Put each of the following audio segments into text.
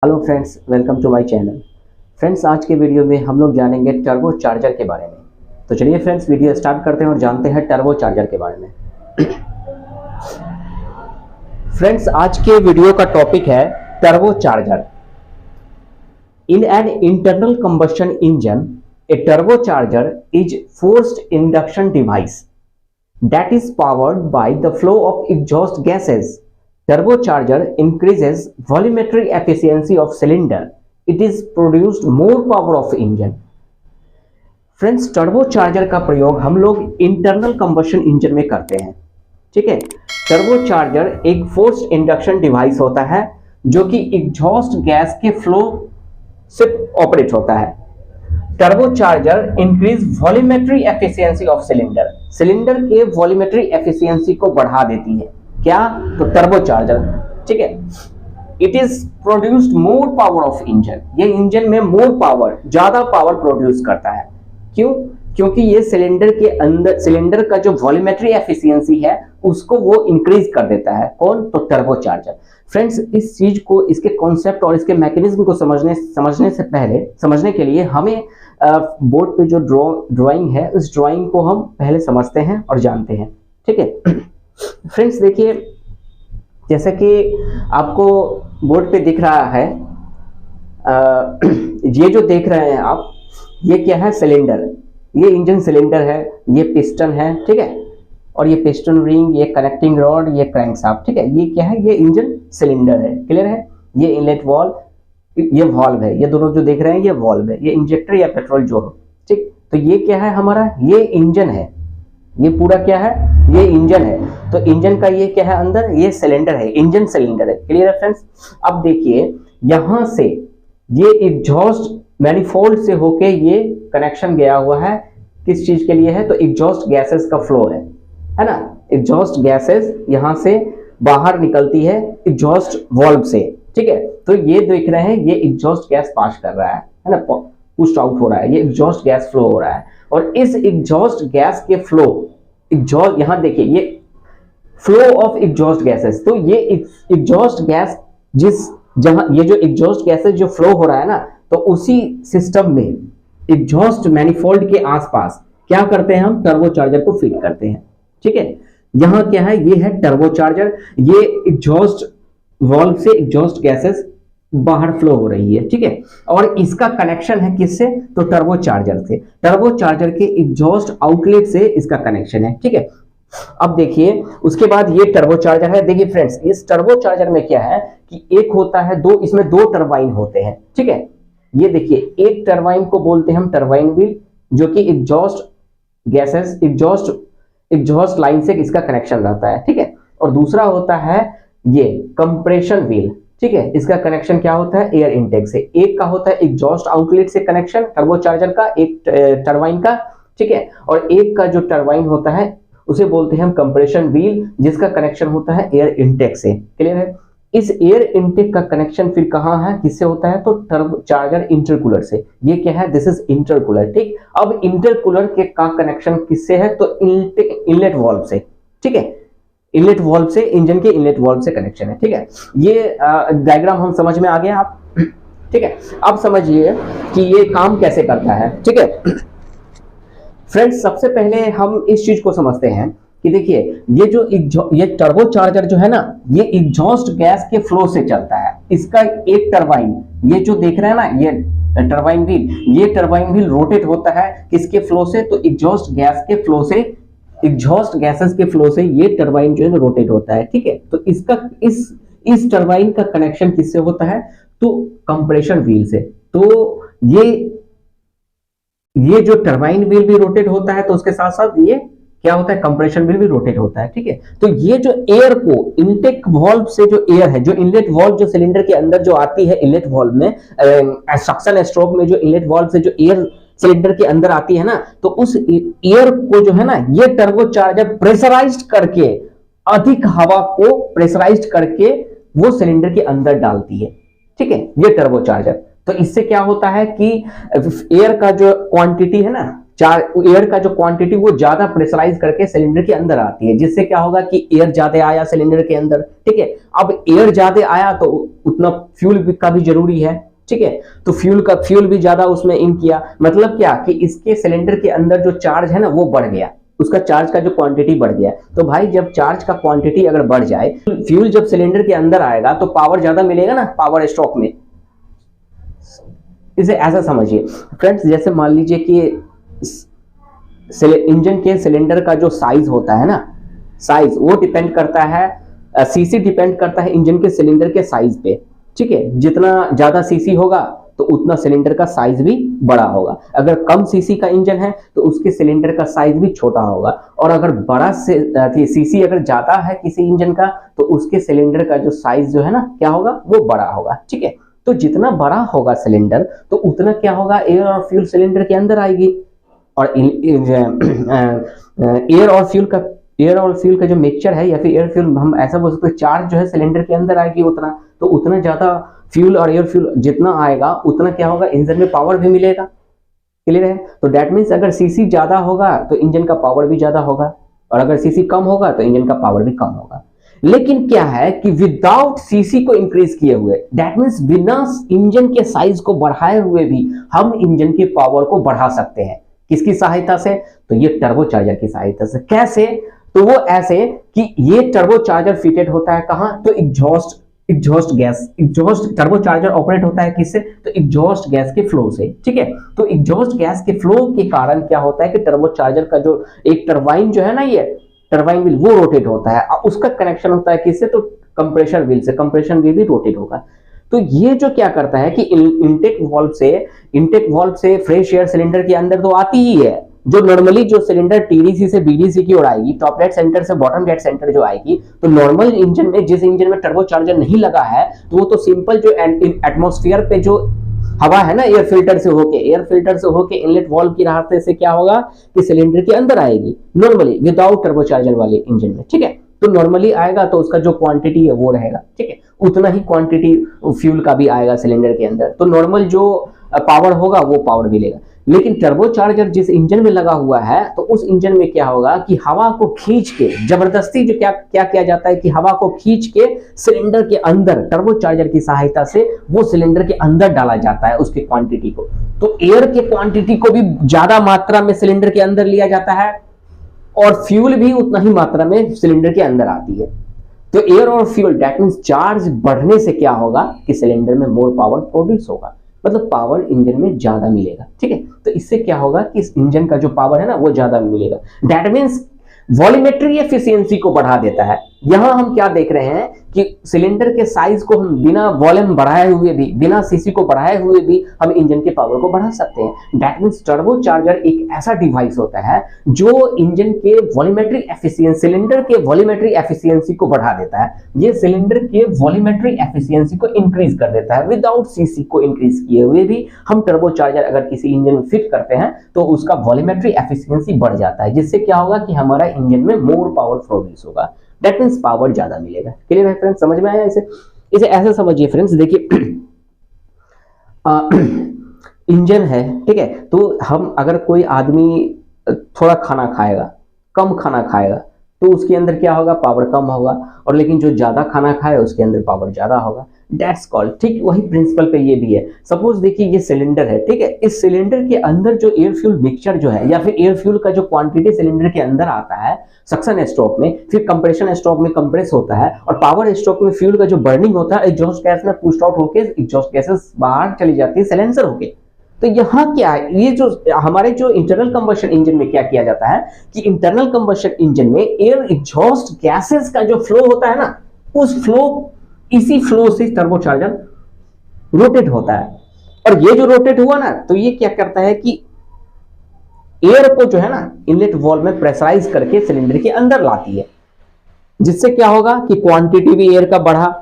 Hello friends, welcome to my channel. Friends, आज के video में हम लोग जानेंगे टर्बो चार्जर के बारे में। तो चलिए फ्रेंड्स, वीडियो स्टार्ट करते हैं और जानते हैं टर्बो चार्जर के बारे में। फ्रेंड्स, आज के वीडियो का टॉपिक है turbo charger. In an internal combustion engine, A turbo charger is forced induction device that is powered by the flow of exhaust gases. Turbocharger increases volumetry efficiency of cylinder. It is produced more power of engine. Friends, turbo charger का प्रयोग हम लोग internal combustion engine में करते हैं। ठीक है, turbocharger एक फोर्स्ड इंडक्शन डिवाइस होता है जो कि एग्जॉस्ट गैस के फ्लो से ऑपरेट होता है। Turbocharger increase volumetric efficiency of cylinder. Cylinder के वॉल्यूमेट्री एफिशिएंसी को बढ़ा देती है। क्या? तो टर्बो चार्जर। ठीक है, it is produced more power of engine. ये इंजन में मोर पावर, ज्यादा पावर प्रोड्यूस करता है। क्यों? क्योंकि ये सिलेंडर के अंदर, सिलेंडर का जो वॉल्यूमेट्री एफिशिएंसी है उसको वो इंक्रीज कर देता है। कौन? तो टर्बो चार्जर। फ्रेंड्स, इस चीज को, इसके कॉन्सेप्ट और इसके मैकेनिज्म को समझने से पहले, समझने के लिए हमें बोर्ड पे जो ड्राइंग है उस ड्राइंग को हम पहले समझते हैं और जानते हैं। ठीक है फ्रेंड्स, देखिए, जैसे कि आपको बोर्ड पे दिख रहा है, ये जो देख रहे हैं आप, ये क्या है? सिलेंडर। ये इंजन सिलेंडर है, ये पिस्टन है। ठीक है, और ये पिस्टन रिंग, ये कनेक्टिंग रॉड, ये क्रैंकशाफ्ट। ठीक है, ये क्या है? ये इंजन सिलेंडर है। क्लियर है? ये इनलेट वाल्व, ये वाल्व है। ये दोनों जो देख रहे हैं ये वाल्व है, ये इंजेक्टर या पेट्रोल जो हो। ठीक, तो ये क्या है हमारा? ये इंजन है। ये पूरा क्या है? ये इंजन है। तो इंजन का ये क्या है अंदर? ये सिलेंडर है, इंजन सिलेंडर है। क्लियर है फ्रेंड्स? अब देखिए, यहां से ये एग्जॉस्ट मैनिफोल्ड से होके ये कनेक्शन गया हुआ है। किस चीज के लिए है? तो एग्जॉस्ट गैसेस का फ्लो है ना। एग्जॉस्ट गैसेस यहां से बाहर निकलती है एग्जॉस्ट वाल्व से। ठीक है, तो ये देख रहे हैं, ये एग्जॉस्ट गैस पास कर रहा है ना, पुश आउट हो रहा है, ये एग्जॉस्ट गैस फ्लो हो रहा है। और इस एग्जॉस्ट गैस के फ्लो, एग्जॉस्ट, यहां देखिए, ये फ्लो ऑफ एग्जॉस्ट गैसेस। तो ये एग्जॉस्ट गैस, जहां ये जो एग्जॉस्ट गैसेस जो फ्लो हो रहा है ना, तो उसी सिस्टम में एग्जॉस्ट मैनिफोल्ड के आसपास क्या करते हैं? हम टर्बो चार्जर को फीड करते हैं। ठीक है, यहां क्या है? ये है टर्बो चार्जर। ये एग्जॉस्ट वाल्व से एग्जॉस्ट गैसेस बाहर फ्लो हो रही है। ठीक है, और इसका कनेक्शन है किससे? तो टर्बो चार्जर से। टर्बो चार्जर के एग्जॉस्ट आउटलेट से इसका कनेक्शन है। ठीक है, अब देखिए, उसके बाद ये टर्बो चार्जर है। देखिए फ्रेंड्स, इस टर्बो चार्जर में क्या है कि एक होता है, दो, इसमें दो टरबाइन होते हैं। ठीक है, ये देखिए, एक टरबाइन को बोलते हैं हम टरबाइन व्हील, जो कि एग्जॉस्ट गैसेस, एग्जॉस्ट लाइन से इसका कनेक्शन रहता है। ठीक है, और दूसरा होता है ये कंप्रेशन व्हील। ठीक है, इसका कनेक्शन क्या होता है? एयर इनटेक से। एक का होता है एग्जॉस्ट आउटलेट से कनेक्शन टर्बो चार्जर का, एक टरबाइन का। ठीक है, और एक का जो टरबाइन होता है उसे बोलते हैं हम कंप्रेशन व्हील, जिसका कनेक्शन होता है एयर इनटेक से। क्लियर है? इस एयर इनटेक का कनेक्शन फिर कहां है, किससे होता है? तो टर्बो चार्जर इंटरकूलर से। ये क्या है? This is intercooler. ठीक, अब इंटरकूलर के का कनेक्शन किससे है? तो इनलेट वाल्व से। ठीक है, इनलेट वाल्व से, इंजन के इनलेट वाल्व से कनेक्शन है। ठीक है, ये डायग्राम हम समझ में आ गया आप? ठीक है, अब समझिए कि ये काम कैसे करता है। ठीक है फ्रेंड्स, सबसे पहले हम इस चीज को समझते हैं कि देखिए, ये टर्बो चार्जर जो है ना, ये एग्जॉस्ट गैस के फ्लो से चलता है। इसका एक टरबाइन, ये जो देख रहे हैं ना, ये टरबाइन व्हील, ये टरबाइन व्हील रोटेट होता है किसके फ्लो से? तो एग्जॉस्ट गैस के फ्लो से, एग्जॉस्ट गैसेस के फ्लो से ये टरबाइन जो है रोटेट होता है। ठीक है, तो इसका इस टरबाइन का कनेक्शन किससे होता है? तो कंप्रेशन व्हील से। तो ये जो टरबाइन व्हील भी रोटेट होता है, तो उसके साथ साथ ये क्या होता है? कंप्रेशन व्हील भी रोटेट होता है। ठीक है, तो ये जो एयर को इनटेक वाल्व से, जो एयर है, जो इनलेट वाल्व जो सिलेंडर के अंदर जो आती है इनलेट वाल्व में, सक्शन स्ट्रोक में जो इनलेट वाल्व से जो एयर सिलेंडर के अंदर आती है ना, तो उस एयर को जो है ना, ये टर्बो चार्जर प्रेशराइज्ड करके, अधिक हवा को प्रेशराइज्ड करके वो सिलेंडर के अंदर डालती है। ठीक है, ये टर्बो चार्जर। तो इससे क्या होता है कि एयर का जो क्वांटिटी है ना, एयर का जो क्वांटिटी वो ज्यादा प्रेशराइज करके सिलेंडर के अंदर आती है, जिससे क्या होगा कि एयर ज्यादा आया सिलेंडर के अंदर, ठीक है। अब एयर ज्यादा आया तो उतना फ्यूल का भी जरूरी है, ठीक है। तो फ्यूल भी ज्यादा उसमें इन किया, मतलब क्या कि इसके सिलेंडर के अंदर जो चार्ज है ना वो बढ़ गया, उसका चार्ज का जो क्वांटिटी बढ़ गया। तो भाई जब चार्ज का क्वांटिटी अगर बढ़ जाए, फ्यूल जब सिलेंडर के अंदर आएगा तो पावर ज्यादा मिलेगा ना पावर स्ट्रोक में। इसे ऐसा समझिए फ्रेंड्स, जैसे मान लीजिए कि इंजन के सिलेंडर का जो साइज होता है ना, साइज वो डिपेंड करता है, सीसी डिपेंड करता है इंजन के सिलेंडर के साइज पे, ठीक है। जितना ज्यादा सीसी होगा तो उतना सिलेंडर का साइज भी बड़ा होगा। अगर कम सीसी का इंजन है तो उसके सिलेंडर का साइज भी छोटा होगा, और अगर बड़ा से सीसी अगर ज्यादा है किसी इंजन का तो उसके सिलेंडर का जो साइज जो है ना क्या होगा, वो बड़ा होगा, ठीक है। तो जितना बड़ा होगा सिलेंडर तो उतना क्या होगा, एयर और फ्यूल सिलेंडर के अंदर आएगी, और एयर और फ्यूल का जो मिक्सचर है या फिर एयर फ्यूल हम ऐसा बोल सकते हैं, चार्ज जो है सिलेंडर के अंदर आएगी उतना, तो उतना ज्यादा फ्यूल और एयर फ्यूल जितना आएगा उतना क्या होगा, इंजन में पावर भी मिलेगा। क्लियर है? तो दैट मीन्स अगर सीसी ज्यादा होगा तो इंजन का पावर भी ज्यादा होगा, और अगर सीसी कम होगा तो इंजन का पावर भी कम होगा। लेकिन क्या है कि विदाउट सीसी को इंक्रीज किए हुए, दैट मीन्स बिना इंजन के साइज को बढ़ाए हुए भी हम इंजन की पावर को बढ़ा सकते हैं। किसकी सहायता से? तो ये टर्बोचार्जर की सहायता से। कैसे? तो वो ऐसे कि ये टर्बोचार्जर फिटेड होता है कहां, तो exhaust gas, exhaust turbocharger operate होता है किससे? तो एग्जॉस्ट गैस के फ्लो से, ठीक है। तो एग्जॉस्ट गैस के फ्लो के कारण क्या होता है कि टर्बोचार्जर का जो एक टरबाइन जो है ना, ये टरबाइन व्हील वो रोटेट होता है, उसका कनेक्शन होता है किससे? तो कंप्रेशर व्हील से, कंप्रेशन व्हील भी रोटेट होगा। तो ये जो क्या करता है कि इनटेक वाल्व से फ्रेश एयर सिलेंडर के अंदर तो आती ही है, जो नॉर्मली जो सिलेंडर टीडीसी से बीडीसी की ओर आएगी, टॉप डेड सेंटर से बॉटम डेड सेंटर जो आएगी, तो नॉर्मल इंजन में, जिस इंजन में टर्बोचार्जर नहीं लगा है, तो वो तो सिंपल जो एटमॉस्फेयर पे जो हवा है ना, एयर फिल्टर से होके इनलेट वाल्व की रास्ते से क्या होगा कि सिलेंडर के अंदर आएगी नॉर्मली, विदाउट टर्बोचार्जर वाले इंजन में, ठीक है। तो नॉर्मली आएगा तो उसका जो क्वांटिटी है वो रहेगा, ठीक है। उतना ही क्वांटिटी फ्यूल का भी आएगा सिलेंडर के अंदर, तो नॉर्मल जो पावर होगा वो पावर मिलेगा। लेकिन टर्बोचार्जर जिस इंजन में लगा हुआ है, तो उस इंजन में क्या होगा कि हवा को खींच के, जबरदस्ती जो क्या किया जाता है कि हवा को खींच के सिलेंडर के अंदर टर्बोचार्जर की सहायता से वो सिलेंडर के अंदर डाला जाता है उसकी क्वांटिटी को। तो एयर के क्वांटिटी को भी ज्यादा मात्रा में सिलेंडर के अंदर लिया जाता है, और फ्यूल भी उतना ही मात्रा में सिलेंडर के अंदर आती है। तो एयर और फ्यूल, दैट मींस चार्ज बढ़ने से क्या होगा कि सिलेंडर में मोर पावर प्रोड्यूस होगा, मतलब पावर इंजन में ज्यादा मिलेगा, ठीक है। तो इससे क्या होगा कि इस इंजन का जो पावर है ना वो ज्यादा मिलेगा। दैट मींस वॉल्यूमेट्री एफिशिएंसी को बढ़ा देता है। यहां हम क्या देख रहे हैं कि सिलेंडर के साइज को हम बिना वॉल्यूम बढ़ाए हुए भी, बिना सीसी को बढ़ाए हुए भी हम इंजन के पावर को बढ़ा सकते हैं। दैट मींस टर्बोचार्जर एक ऐसा डिवाइस होता है जो इंजन के वॉल्यूमेट्री एफिशिएंसी, सिलेंडर के वॉल्यूमेट्री एफिशिएंसी को बढ़ा देता है। ये सिलेंडर के वॉल्यूमेट्री एफिशिएंसी को इंक्रीज कर देता है। विदाउट सीसी को इंक्रीज किए हुए भी हम टर्बोचार्जर अगर किसी इंजन में फिट करते हैं तो उसका वॉल्यूमेट्री एफिशिएंसी बढ़ जाता है, जिससे क्या होगा कि हमारा इंजन में मोर पावर प्रोड्यूस होगा। दैट मींस पावर ज्यादा मिलेगा। क्लियर है फ्रेंड्स? समझ में आया? इसे ऐसे समझिए फ्रेंड्स, देखिए इंजन है, ठीक है। तो हम अगर कोई आदमी थोड़ा खाना खाएगा, कम खाना खाएगा, तो उसके अंदर क्या होगा, पावर कम होगा, और लेकिन जो ज्यादा खाना खाए उसके अंदर पावर ज्यादा होगा। दैट्स कॉल्ड, ठीक वही प्रिंसिपल पे ये भी है। सपोज देखिए ये सिलेंडर है, ठीक है। इस सिलेंडर के अंदर जो एयर फ्यूल मिक्सचर जो है, या फिर एयर फ्यूल का जो क्वांटिटी सिलेंडर के अंदर आता है सक्शन स्ट्रोक में, फिर कंप्रेशन स्ट्रोक में कंप्रेस होता है, और पावर स्ट्रोक में फ्यूल का जो बर्निंग होता है एग्जॉस्ट गैस में पुश आउट होकर एग्जॉस्ट गैसेस बाहर चली जाती है सिलेंसर होके। तो यहाँ क्या है, ये जो हमारे जो इंटरनल कंबशन इंजन में क्या किया जाता है कि इंटरनल कंबशन इंजन में एयर एग्जॉस्ट गैसेस का जो फ्लो होता है ना, उस फ्लो, इसी फ्लो से टर्बोचार्जर रोटेट होता है। और ये जो रोटेट हुआ ना, तो ये क्या करता है कि एयर को जो है ना इनलेट वाल्व में प्रेशराइज करके सिलेंडर के अंदर लाती है, जिससे क्या होगा कि क्वांटिटी भी एयर का बढ़ा,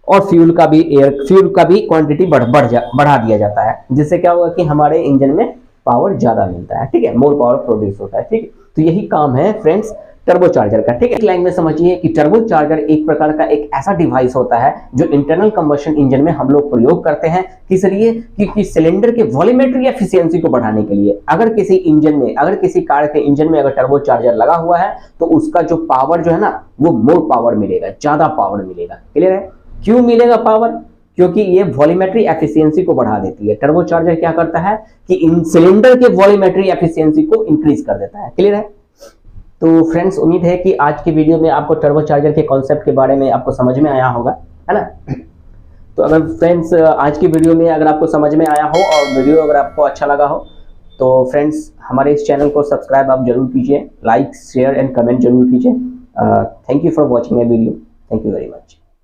और फ्यूल का भी क्वांटिटी बढ़ा दिया जाता है, जिससे क्या होगा कि हमारे इंजन में पावर ज्यादा मिलता है, ठीक है, मोर पावर प्रोड्यूस होता है, ठीक है। तो यही काम है फ्रेंड्स टर्बो चार्जर का, ठीक है। एक लाइन में समझिए कि टर्बो चार्जर एक प्रकार का एक ऐसा डिवाइस होता है जो इंटरनल कंबशन इंजन में हम लोग प्रयोग करते हैं, किस लिए, क्योंकि सिलेंडर के वॉल्यूमेट्री एफिशिएंसी को बढ़ाने के लिए। अगर किसी इंजन में, अगर किसी कार के इंजन में अगर टर्बो चार्जर लगा हुआ है तो उसका जो पावर जो है ना वो मोर पावर मिलेगा, ज्यादा पावर मिलेगा। क्लियर है? क्यों मिलेगा पावर? क्योंकि ये वॉल्यूमेट्री एफिशिएंसी को बढ़ा देती है। टर्बो चार्जर क्या करता है कि इन सिलेंडर के वॉल्यूमेट्री एफिशिएंसी को इंक्रीज कर देता है। क्लियर है? तो फ्रेंड्स, उम्मीद है कि आज की वीडियो में आपको टर्बो चार्जर के कॉन्सेप्ट के बारे में आपको समझ में आया होगा, है ना। तो अगर फ्रेंड्स आज की वीडियो में अगर आपको समझ में आया हो और वीडियो अगर आपको अच्छा लगा हो तो फ्रेंड्स हमारे इस चैनल को सब्सक्राइब आप जरूर कीजिए, लाइक शेयर एंड कमेंट जरूर कीजिए। Thank you for watching my video. Thank you very much.